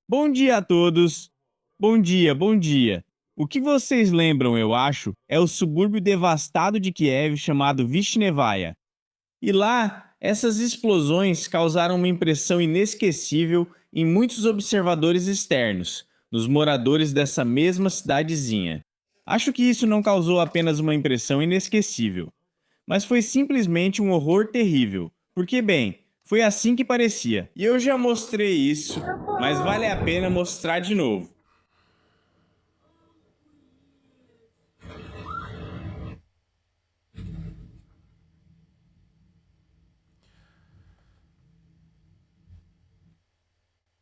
Bom dia a todos. Bom dia, bom dia. O que vocês lembram, eu acho, é o subúrbio devastado de Kiev chamado Vishnevaya. E lá, essas explosões causaram uma impressão inesquecível em muitos observadores externos, nos moradores dessa mesma cidadezinha. Acho que isso não causou apenas uma impressão inesquecível, mas foi simplesmente um horror terrível. Porque, bem, foi assim que parecia. E eu já mostrei isso, mas vale a pena mostrar de novo.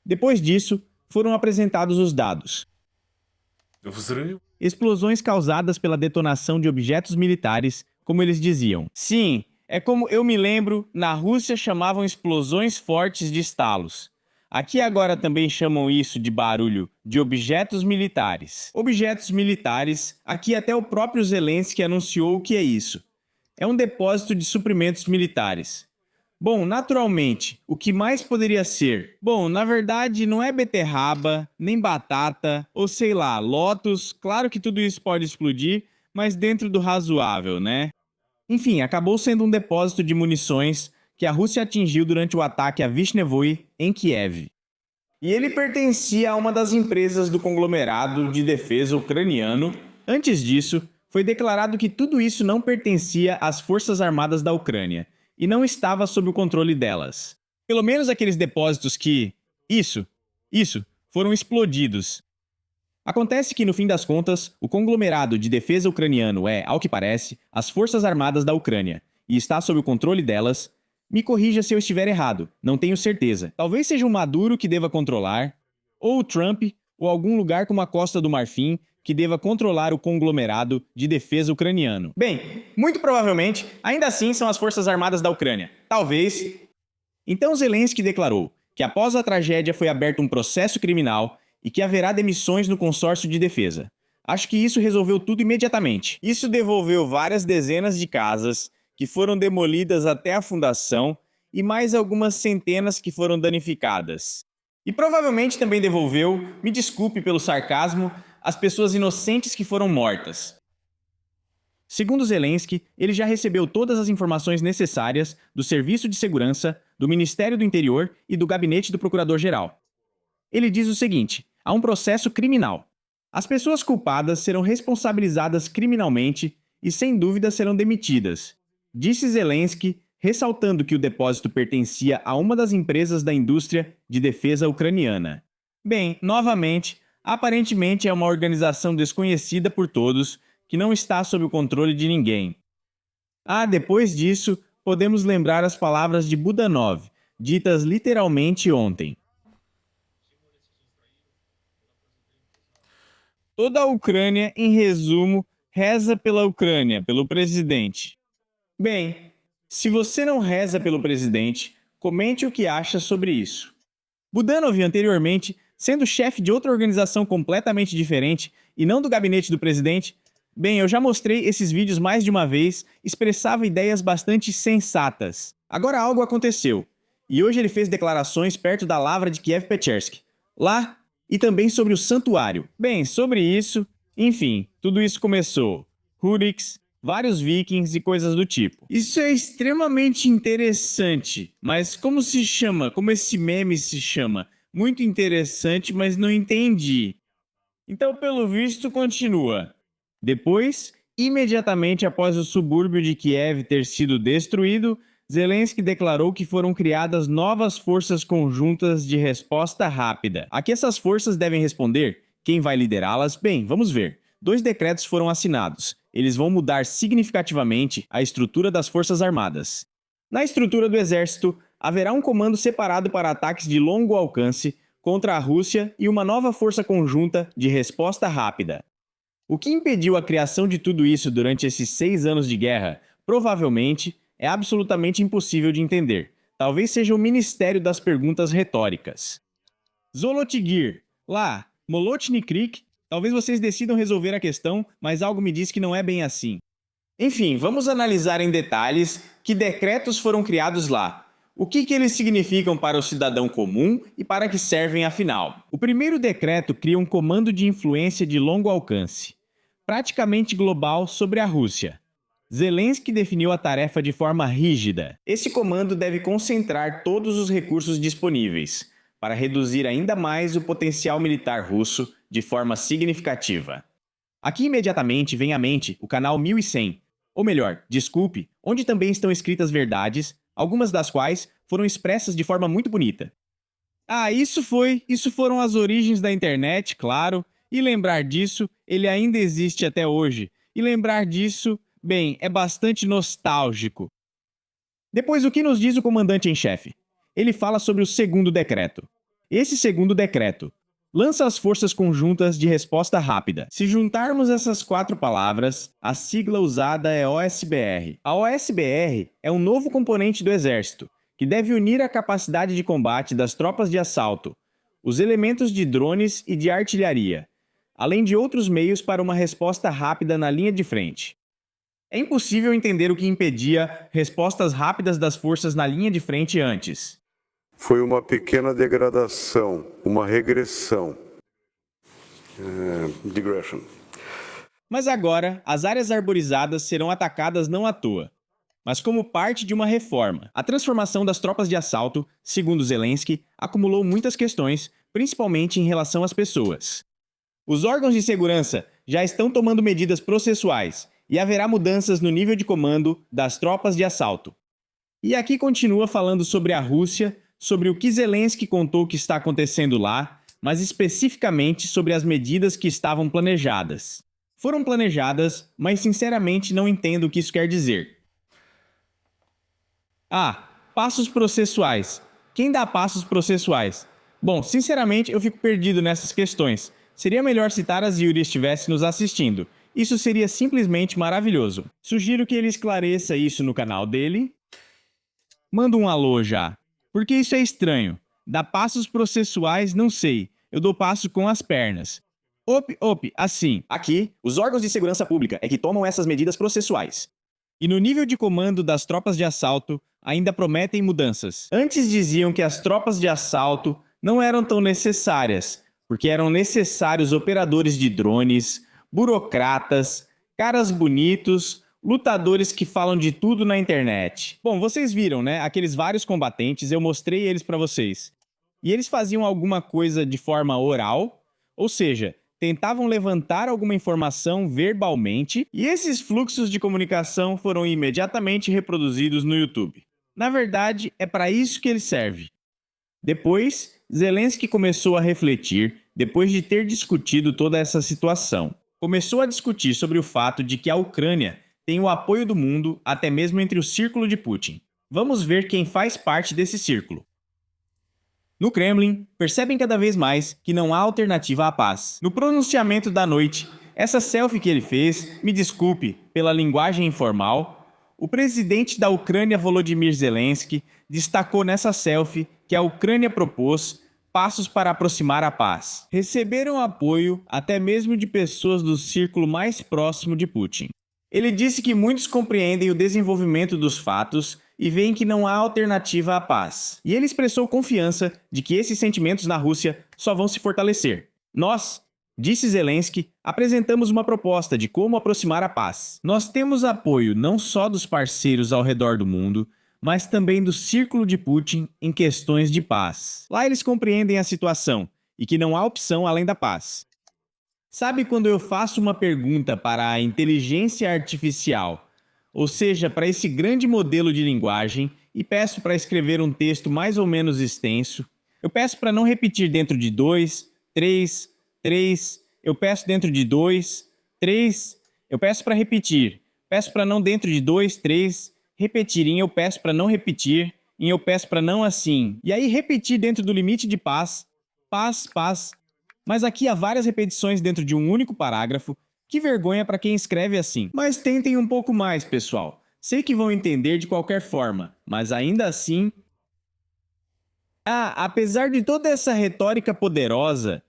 Depois disso, foram apresentados os dados. Взрыв? Explosões causadas pela detonação de objetos militares, como eles diziam. Sim, é como eu me lembro, na Rússia chamavam explosões fortes de estalos. Aqui agora também chamam isso de barulho de objetos militares. Objetos militares, aqui até o próprio Zelensky anunciou o que é isso. É um depósito de suprimentos militares. Bom, naturalmente, o que mais poderia ser? Bom, na verdade, não é beterraba, nem batata, ou sei lá, lótus. Claro que tudo isso pode explodir, mas dentro do razoável, né? Enfim, acabou sendo um depósito de munições que a Rússia atingiu durante o ataque a Vishnevoi, em Kiev. E ele pertencia a uma das empresas do conglomerado de defesa ucraniano. Antes disso, foi declarado que tudo isso não pertencia às Forças Armadas da Ucrânia e não estava sob o controle delas. Pelo menos aqueles depósitos que, isso, foram explodidos. Acontece que, no fim das contas, o conglomerado de defesa ucraniano é, ao que parece, as Forças Armadas da Ucrânia, e está sob o controle delas. Me corrija se eu estiver errado, não tenho certeza. Talvez seja o Maduro que deva controlar, ou o Trump, ou algum lugar como a Costa do Marfim que deva controlar o conglomerado de defesa ucraniano. Bem, muito provavelmente, ainda assim são as Forças Armadas da Ucrânia. Talvez. Então Zelensky declarou que após a tragédia foi aberto um processo criminal e que haverá demissões no consórcio de defesa. Acho que isso resolveu tudo imediatamente. Isso devolveu várias dezenas de casas que foram demolidas até a fundação e mais algumas centenas que foram danificadas. E provavelmente também devolveu, me desculpe pelo sarcasmo, as pessoas inocentes que foram mortas. Segundo Zelensky, ele já recebeu todas as informações necessárias do Serviço de Segurança, do Ministério do Interior e do Gabinete do Procurador-Geral. Ele diz o seguinte: há um processo criminal. As pessoas culpadas serão responsabilizadas criminalmente e, sem dúvida, serão demitidas, disse Zelensky, ressaltando que o depósito pertencia a uma das empresas da indústria de defesa ucraniana. Bem, novamente, aparentemente é uma organização desconhecida por todos, que não está sob o controle de ninguém. Depois disso, podemos lembrar as palavras de Budanov, ditas literalmente ontem. Toda a Ucrânia, em resumo, reza pela Ucrânia, pelo presidente. Bem, se você não reza pelo presidente, comente o que acha sobre isso. Budanov, anteriormente, sendo chefe de outra organização completamente diferente e não do gabinete do presidente, bem, eu já mostrei esses vídeos mais de uma vez, expressava ideias bastante sensatas. Agora algo aconteceu, e hoje ele fez declarações perto da lavra de Kiev-Pechersk. Lá, e também sobre o santuário. Bem, sobre isso, enfim, tudo isso começou. Hurix, vários vikings e coisas do tipo. Isso é extremamente interessante, mas como se chama? Como esse meme se chama? Muito interessante, mas não entendi. Então, pelo visto, continua. Depois, imediatamente após o subúrbio de Kiev ter sido destruído, Zelensky declarou que foram criadas novas forças conjuntas de resposta rápida. A que essas forças devem responder? Quem vai liderá-las? Bem, vamos ver. 2 decretos foram assinados. Eles vão mudar significativamente a estrutura das Forças Armadas. Na estrutura do Exército, haverá um comando separado para ataques de longo alcance contra a Rússia e uma nova força conjunta de resposta rápida. O que impediu a criação de tudo isso durante esses 6 anos de guerra, provavelmente, é absolutamente impossível de entender. Talvez seja o Ministério das Perguntas Retóricas. Zolotigir, lá, Molotny Creek, talvez vocês decidam resolver a questão, mas algo me diz que não é bem assim. Enfim, vamos analisar em detalhes que decretos foram criados lá. O que eles significam para o cidadão comum e para que servem afinal? O primeiro decreto cria um comando de influência de longo alcance, praticamente global, sobre a Rússia. Zelensky definiu a tarefa de forma rígida. Esse comando deve concentrar todos os recursos disponíveis para reduzir ainda mais o potencial militar russo de forma significativa. Aqui imediatamente vem à mente o canal 1100, ou melhor, desculpe, onde também estão escritas verdades, algumas das quais foram expressas de forma muito bonita. Ah, isso foram as origens da internet, claro, e lembrar disso, ele ainda existe até hoje, e lembrar disso, bem, é bastante nostálgico. Depois, o que nos diz o comandante em chefe? Ele fala sobre o segundo decreto. Esse segundo decreto lança as forças conjuntas de resposta rápida. Se juntarmos essas 4 palavras, a sigla usada é OSBR. A OSBR é um novo componente do Exército, que deve unir a capacidade de combate das tropas de assalto, os elementos de drones e de artilharia, além de outros meios para uma resposta rápida na linha de frente. É impossível entender o que impedia respostas rápidas das forças na linha de frente antes. Foi uma pequena degradação, uma regressão. Digression. Mas agora, as áreas arborizadas serão atacadas não à toa, mas como parte de uma reforma. A transformação das tropas de assalto, segundo Zelensky, acumulou muitas questões, principalmente em relação às pessoas. Os órgãos de segurança já estão tomando medidas processuais e haverá mudanças no nível de comando das tropas de assalto. E aqui continua falando sobre a Rússia, sobre o que Zelensky contou que está acontecendo lá, mas especificamente sobre as medidas que estavam planejadas. Foram planejadas, mas sinceramente não entendo o que isso quer dizer. Ah, passos processuais. Quem dá passos processuais? Bom, sinceramente eu fico perdido nessas questões. Seria melhor citar a Yuri estivesse nos assistindo. Isso seria simplesmente maravilhoso. Sugiro que ele esclareça isso no canal dele. Manda um alô já. Porque isso é estranho. Dar passos processuais, não sei. Eu dou passo com as pernas. Assim. Aqui, os órgãos de segurança pública é que tomam essas medidas processuais. E no nível de comando das tropas de assalto, ainda prometem mudanças. Antes diziam que as tropas de assalto não eram tão necessárias, porque eram necessários operadores de drones, burocratas, caras bonitos, lutadores que falam de tudo na internet. Bom, vocês viram, né? Aqueles vários combatentes, eu mostrei eles pra vocês. E eles faziam alguma coisa de forma oral, ou seja, tentavam levantar alguma informação verbalmente, e esses fluxos de comunicação foram imediatamente reproduzidos no YouTube. Na verdade, é para isso que ele serve. Depois, Zelensky começou a refletir, depois de ter discutido toda essa situação. Começou a discutir sobre o fato de que a Ucrânia tem o apoio do mundo, até mesmo entre o círculo de Putin. Vamos ver quem faz parte desse círculo. No Kremlin, percebem cada vez mais que não há alternativa à paz. No pronunciamento da noite, essa selfie que ele fez, me desculpe pela linguagem informal, o presidente da Ucrânia, Volodymyr Zelensky, destacou nessa selfie que a Ucrânia propôs passos para aproximar a paz. Receberam apoio até mesmo de pessoas do círculo mais próximo de Putin. Ele disse que muitos compreendem o desenvolvimento dos fatos e veem que não há alternativa à paz. E ele expressou confiança de que esses sentimentos na Rússia só vão se fortalecer. Nós, disse Zelensky, apresentamos uma proposta de como aproximar a paz. Nós temos apoio não só dos parceiros ao redor do mundo, mas também do círculo de Putin em questões de paz. Lá eles compreendem a situação e que não há opção além da paz. Sabe quando eu faço uma pergunta para a inteligência artificial, ou seja, para esse grande modelo de linguagem, e peço para escrever um texto mais ou menos extenso? Eu peço para não repetir dentro de 2, 3, 3, eu peço dentro de 2, 3, eu peço para repetir, peço para não dentro de 2, 3, repetir em eu peço para não repetir, em eu peço para não assim, e aí repetir dentro do limite de paz, paz, paz. Mas aqui há várias repetições dentro de um único parágrafo. Que vergonha para quem escreve assim. Mas tentem um pouco mais, pessoal. Sei que vão entender de qualquer forma, mas ainda assim... apesar de toda essa retórica poderosa,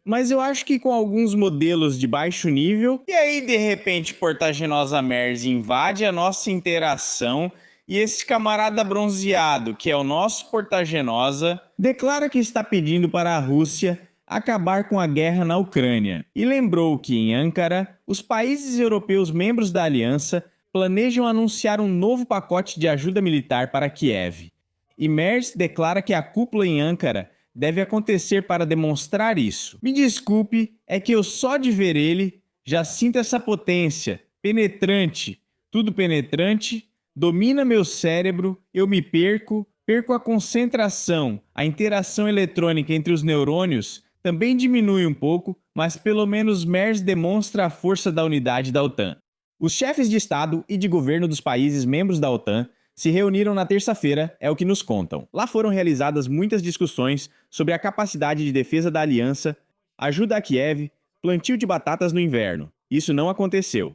Mas eu acho que com alguns modelos de baixo nível... E aí, de repente, Portaginosa Mers invade a nossa interação E esse camarada bronzeado, que é o nosso porta-genosa, declara que está pedindo para a Rússia acabar com a guerra na Ucrânia. E lembrou que, em Ankara, os países europeus membros da aliança planejam anunciar um novo pacote de ajuda militar para Kiev. E Merz declara que a cúpula em Ankara deve acontecer para demonstrar isso. Me desculpe, é que eu só de ver ele já sinto essa potência penetrante, tudo penetrante, domina meu cérebro, eu me perco a concentração, a interação eletrônica entre os neurônios também diminui um pouco, mas pelo menos Merz demonstra a força da unidade da OTAN. Os chefes de Estado e de governo dos países membros da OTAN se reuniram na terça-feira, é o que nos contam. Lá foram realizadas muitas discussões sobre a capacidade de defesa da aliança, ajuda a Kiev, plantio de batatas no inverno. Isso não aconteceu.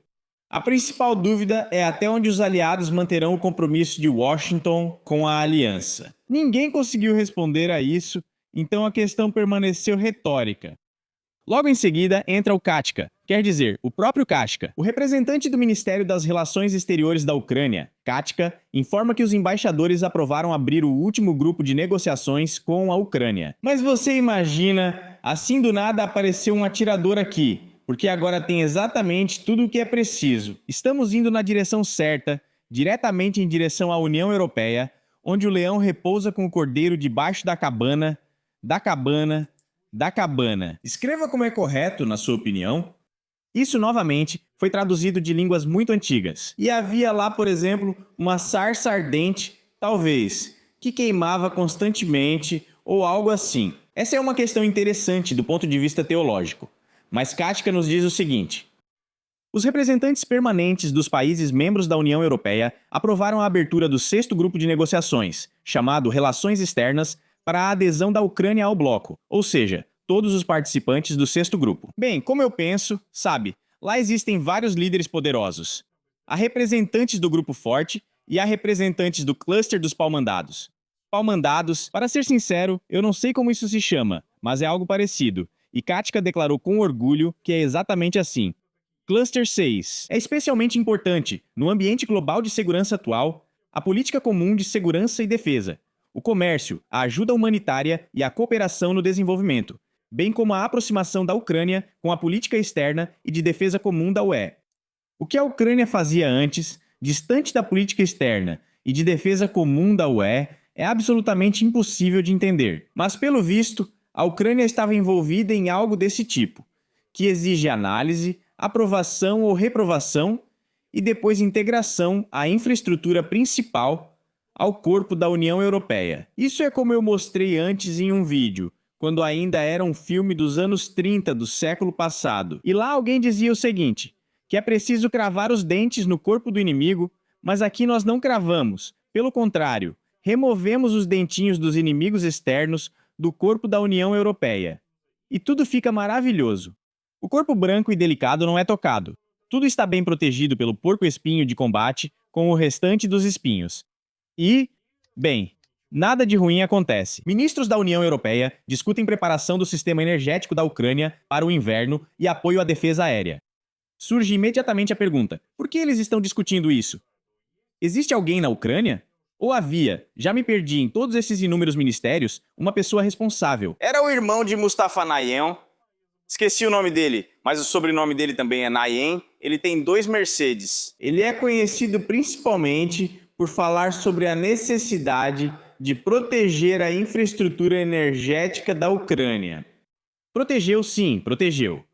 A principal dúvida é até onde os aliados manterão o compromisso de Washington com a aliança. Ninguém conseguiu responder a isso, então a questão permaneceu retórica. Logo em seguida entra o Katka, quer dizer, o próprio Katka. O representante do Ministério das Relações Exteriores da Ucrânia, Katka, informa que os embaixadores aprovaram abrir o último grupo de negociações com a Ucrânia. Mas você imagina, assim do nada apareceu um atirador aqui, porque agora tem exatamente tudo o que é preciso. Estamos indo na direção certa, diretamente em direção à União Europeia, onde o leão repousa com o cordeiro debaixo da cabana. Escreva como é correto, na sua opinião. Isso, novamente, foi traduzido de línguas muito antigas. E havia lá, por exemplo, uma sarça ardente, talvez, que queimava constantemente ou algo assim. Essa é uma questão interessante do ponto de vista teológico. Mas Katka nos diz o seguinte: os representantes permanentes dos países membros da União Europeia aprovaram a abertura do 6º grupo de negociações, chamado Relações Externas, para a adesão da Ucrânia ao bloco, ou seja, todos os participantes do 6º grupo. Bem, como eu penso, sabe, lá existem vários líderes poderosos. Há representantes do Grupo Forte e há representantes do cluster dos pau-mandados. Pau-mandados, para ser sincero, eu não sei como isso se chama, mas é algo parecido, e Katka declarou com orgulho que é exatamente assim. Cluster 6 é especialmente importante no ambiente global de segurança atual, a política comum de segurança e defesa, o comércio, a ajuda humanitária e a cooperação no desenvolvimento, bem como a aproximação da Ucrânia com a política externa e de defesa comum da UE. O que a Ucrânia fazia antes, distante da política externa e de defesa comum da UE, é absolutamente impossível de entender. Mas, pelo visto, a Ucrânia estava envolvida em algo desse tipo, que exige análise, aprovação ou reprovação e depois integração à infraestrutura principal ao corpo da União Europeia. Isso é como eu mostrei antes em um vídeo, quando ainda era um filme dos anos 30 do século passado. E lá alguém dizia o seguinte, que é preciso cravar os dentes no corpo do inimigo, mas aqui nós não cravamos. Pelo contrário, removemos os dentinhos dos inimigos externos do corpo da União Europeia. E tudo fica maravilhoso. O corpo branco e delicado não é tocado. Tudo está bem protegido pelo porco-espinho de combate com o restante dos espinhos. E, bem, nada de ruim acontece. Ministros da União Europeia discutem preparação do sistema energético da Ucrânia para o inverno e apoio à defesa aérea. Surge imediatamente a pergunta: por que eles estão discutindo isso? Existe alguém na Ucrânia? Ou havia, já me perdi em todos esses inúmeros ministérios, uma pessoa responsável? Era o irmão de Mustafa Nayen. Esqueci o nome dele, mas o sobrenome dele também é Nayen. Ele tem 2 Mercedes. Ele é conhecido principalmente por falar sobre a necessidade de proteger a infraestrutura energética da Ucrânia. Protegeu, sim, protegeu.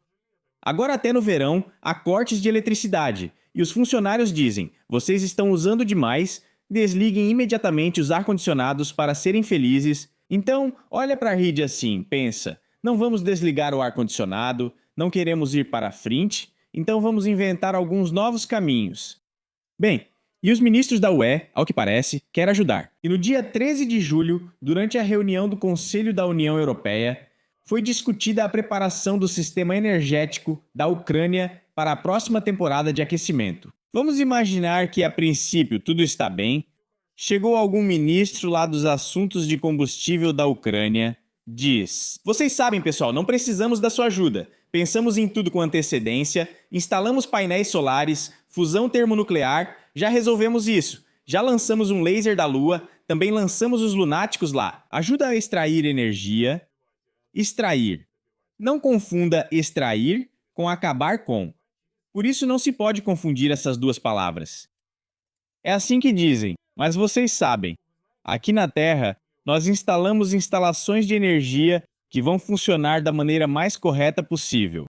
Agora até no verão, há cortes de eletricidade, e os funcionários dizem, vocês estão usando demais, desliguem imediatamente os ar-condicionados para serem felizes. Então, olha para a rede assim, pensa, não vamos desligar o ar-condicionado, não queremos ir para frente, então vamos inventar alguns novos caminhos. Bem, e os ministros da UE, ao que parece, querem ajudar. E no dia 13 de julho, durante a reunião do Conselho da União Europeia, foi discutida a preparação do sistema energético da Ucrânia para a próxima temporada de aquecimento. Vamos imaginar que, a princípio, tudo está bem. Chegou algum ministro lá dos assuntos de combustível da Ucrânia, diz: vocês sabem, pessoal, não precisamos da sua ajuda. Pensamos em tudo com antecedência, instalamos painéis solares, fusão termonuclear, já resolvemos isso. Já lançamos um laser da Lua, também lançamos os lunáticos lá. Ajuda a extrair energia. Extrair. Não confunda extrair com acabar com. Por isso não se pode confundir essas duas palavras. É assim que dizem, mas vocês sabem. Aqui na Terra, nós instalamos instalações de energia que vão funcionar da maneira mais correta possível.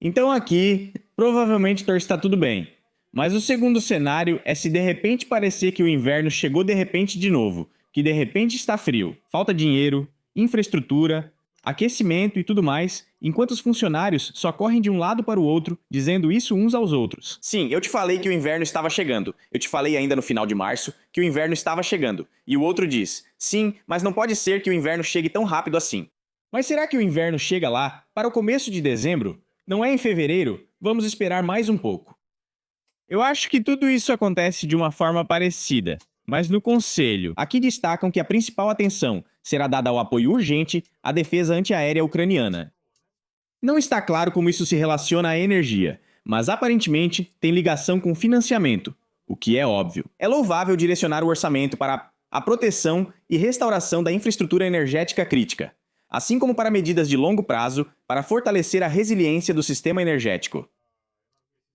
Então aqui, provavelmente está tudo bem. Mas o segundo cenário é se de repente parecer que o inverno chegou de repente de novo, que de repente está frio, falta dinheiro, infraestrutura, aquecimento e tudo mais, enquanto os funcionários só correm de um lado para o outro, dizendo isso uns aos outros. Sim, eu te falei que o inverno estava chegando. Eu te falei ainda no final de março que o inverno estava chegando. E o outro diz, sim, mas não pode ser que o inverno chegue tão rápido assim. Mas será que o inverno chega lá, para o começo de dezembro? Não é em fevereiro? Vamos esperar mais um pouco. Eu acho que tudo isso acontece de uma forma parecida. Mas no Conselho, aqui destacam que a principal atenção será dada ao apoio urgente à defesa antiaérea ucraniana. Não está claro como isso se relaciona à energia, mas aparentemente tem ligação com financiamento, o que é óbvio. É louvável direcionar o orçamento para a proteção e restauração da infraestrutura energética crítica, assim como para medidas de longo prazo para fortalecer a resiliência do sistema energético.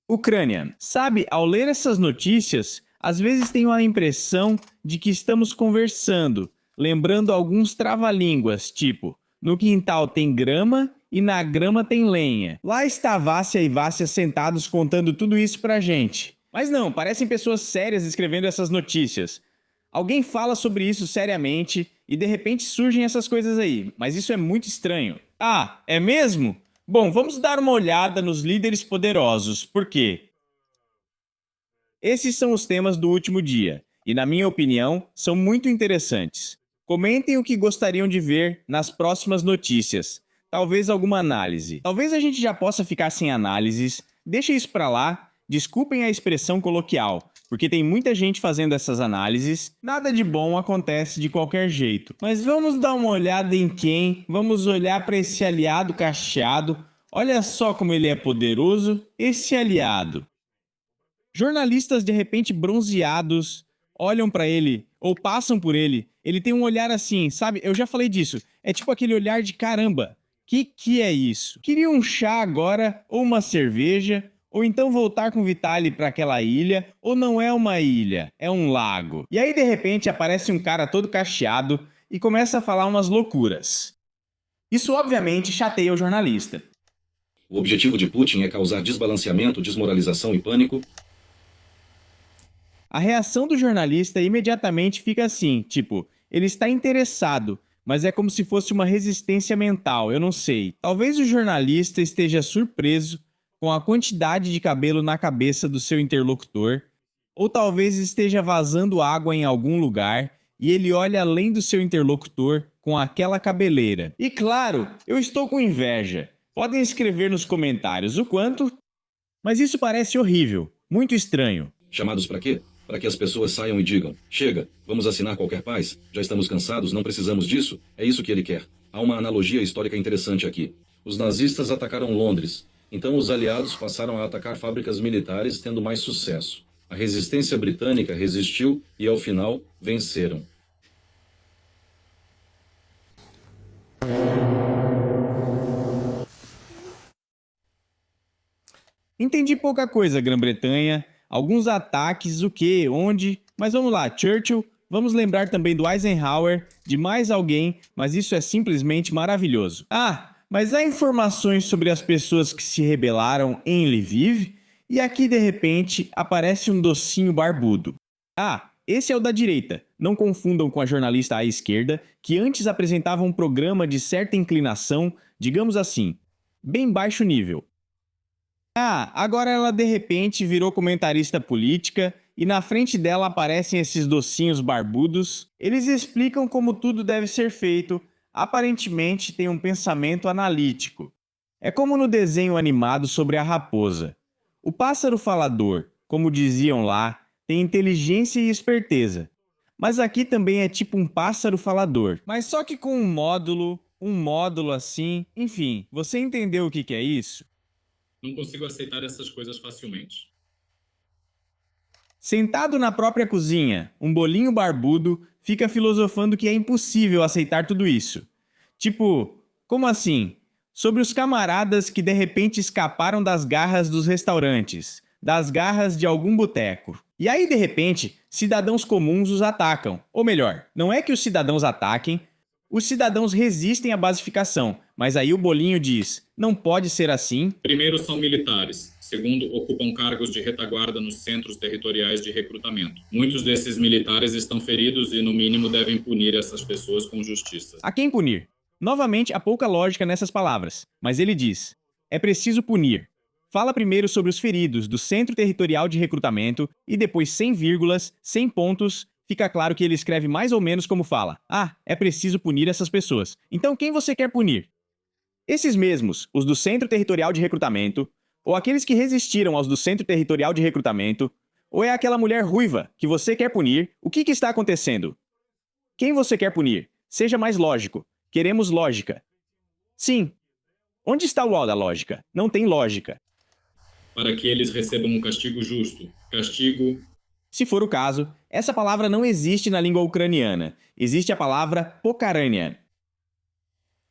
Ucrânia. Sabe, ao ler essas notícias, às vezes tenho a impressão de que estamos conversando, lembrando alguns trava-línguas, tipo, no quintal tem grama e na grama tem lenha. Lá está Vácia e Vácia sentados contando tudo isso pra gente. Mas não, parecem pessoas sérias escrevendo essas notícias. Alguém fala sobre isso seriamente e de repente surgem essas coisas aí, mas isso é muito estranho. Ah, é mesmo? Bom, vamos dar uma olhada nos líderes poderosos, por quê? Esses são os temas do último dia, e na minha opinião, são muito interessantes. Comentem o que gostariam de ver nas próximas notícias. Talvez alguma análise. Talvez a gente já possa ficar sem análises. Deixa isso pra lá. Desculpem a expressão coloquial, porque tem muita gente fazendo essas análises. Nada de bom acontece de qualquer jeito. Mas vamos dar uma olhada em quem? Vamos olhar para esse aliado cacheado. Olha só como ele é poderoso. Esse aliado. Jornalistas de repente bronzeados olham pra ele ou passam por ele. Ele tem um olhar assim, sabe? Eu já falei disso. É tipo aquele olhar de caramba. Que é isso? Queria um chá agora ou uma cerveja? Ou então voltar com Vitaly para aquela ilha? Ou não é uma ilha, é um lago. E aí de repente aparece um cara todo cacheado e começa a falar umas loucuras. Isso obviamente chateia o jornalista. O objetivo de Putin é causar desbalanceamento, desmoralização e pânico. A reação do jornalista imediatamente fica assim, tipo, ele está interessado, mas é como se fosse uma resistência mental, eu não sei. Talvez o jornalista esteja surpreso com a quantidade de cabelo na cabeça do seu interlocutor, ou talvez esteja vazando água em algum lugar e ele olha além do seu interlocutor com aquela cabeleira. E claro, eu estou com inveja. Podem escrever nos comentários o quanto, mas isso parece horrível, muito estranho. Chamados para quê? Para que as pessoas saiam e digam, chega, vamos assinar qualquer paz, já estamos cansados, não precisamos disso, é isso que ele quer. Há uma analogia histórica interessante aqui. Os nazistas atacaram Londres, então os aliados passaram a atacar fábricas militares tendo mais sucesso. A resistência britânica resistiu e ao final venceram. Entendi pouca coisa, Grã-Bretanha. Alguns ataques, o que, onde... Mas vamos lá, Churchill. Vamos lembrar também do Eisenhower, de mais alguém, mas isso é simplesmente maravilhoso. Ah, mas há informações sobre as pessoas que se rebelaram em Lviv? E aqui, de repente, aparece um docinho barbudo. Ah, esse é o da direita. Não confundam com a jornalista à esquerda, que antes apresentava um programa de certa inclinação, digamos assim, bem baixo nível. Ah, agora ela de repente virou comentarista política e na frente dela aparecem esses docinhos barbudos. Eles explicam como tudo deve ser feito, aparentemente tem um pensamento analítico. É como no desenho animado sobre a raposa. O pássaro falador, como diziam lá, tem inteligência e esperteza. Mas aqui também é tipo um pássaro falador, mas só que com um módulo assim, enfim, você entendeu o que é isso? Não consigo aceitar essas coisas facilmente. Sentado na própria cozinha, um bolinho barbudo fica filosofando que é impossível aceitar tudo isso. Tipo, como assim? Sobre os camaradas que de repente escaparam das garras dos restaurantes, das garras de algum boteco. E aí, de repente, cidadãos comuns os atacam. Ou melhor, não é que os cidadãos ataquem, os cidadãos resistem à basificação, mas aí o bolinho diz, não pode ser assim. Primeiro são militares. Segundo, ocupam cargos de retaguarda nos centros territoriais de recrutamento. Muitos desses militares estão feridos e, no mínimo, devem punir essas pessoas com justiça. A quem punir? Novamente, há pouca lógica nessas palavras, mas ele diz, é preciso punir. Fala primeiro sobre os feridos do Centro Territorial de Recrutamento e depois, sem vírgulas, sem pontos, fica claro que ele escreve mais ou menos como fala. Ah, é preciso punir essas pessoas. Então quem você quer punir? Esses mesmos, os do Centro Territorial de Recrutamento, ou aqueles que resistiram aos do Centro Territorial de Recrutamento, ou é aquela mulher ruiva que você quer punir? O que está acontecendo? Quem você quer punir? Seja mais lógico. Queremos lógica. Sim. Onde está o ó da lógica? Não tem lógica. Para que eles recebam um castigo justo. Castigo... Se for o caso, essa palavra não existe na língua ucraniana. Existe a palavra pokarania.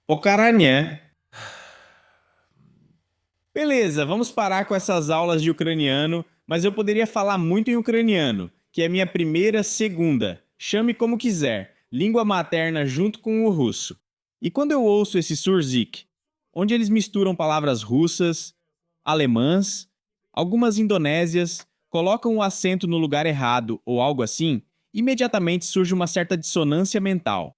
Pokarania. Beleza, vamos parar com essas aulas de ucraniano, mas eu poderia falar muito em ucraniano, que é minha primeira, segunda, chame como quiser, língua materna junto com o russo. E quando eu ouço esse surzik, onde eles misturam palavras russas, alemãs, algumas indonésias, colocam o acento no lugar errado ou algo assim, imediatamente surge uma certa dissonância mental.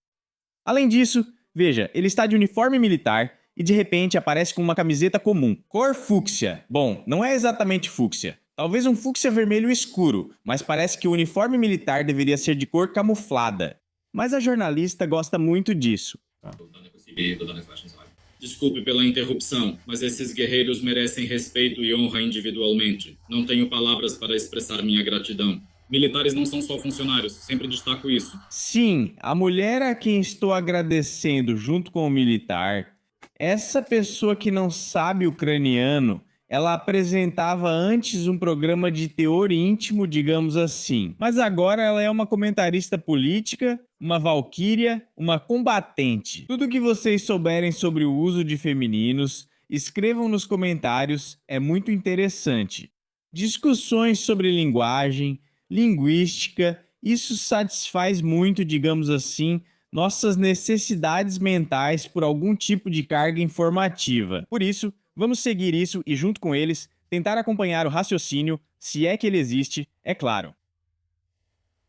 Além disso, veja, ele está de uniforme militar e de repente aparece com uma camiseta comum, cor fúcsia. Bom, não é exatamente fúcsia. Talvez um fúcsia vermelho escuro, mas parece que o uniforme militar deveria ser de cor camuflada. Mas a jornalista gosta muito disso. Desculpe pela interrupção, mas esses guerreiros merecem respeito e honra individualmente. Não tenho palavras para expressar minha gratidão. Militares não são só funcionários, sempre destaco isso. Sim, a mulher a quem estou agradecendo junto com o militar, essa pessoa que não sabe ucraniano, ela apresentava antes um programa de teor íntimo, digamos assim. Mas agora ela é uma comentarista política, uma valquíria, uma combatente. Tudo que vocês souberem sobre o uso de femininos, escrevam nos comentários, é muito interessante. Discussões sobre linguagem, linguística, isso satisfaz muito, digamos assim, nossas necessidades mentais por algum tipo de carga informativa. Por isso, vamos seguir isso e, junto com eles, tentar acompanhar o raciocínio, se é que ele existe, é claro.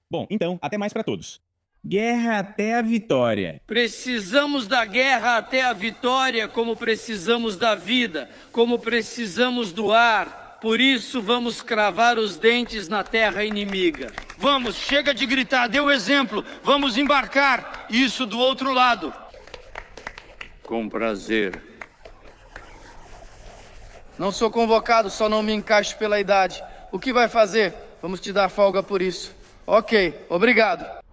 Bom, então, até mais para todos. Guerra até a vitória. Precisamos da guerra até a vitória, como precisamos da vida, como precisamos do ar. Por isso, vamos cravar os dentes na terra inimiga. Vamos, chega de gritar, dê o exemplo. Vamos embarcar. Isso do outro lado. Com prazer. Não sou convocado, só não me encaixo pela idade. O que vai fazer? Vamos te dar folga por isso. Ok, obrigado.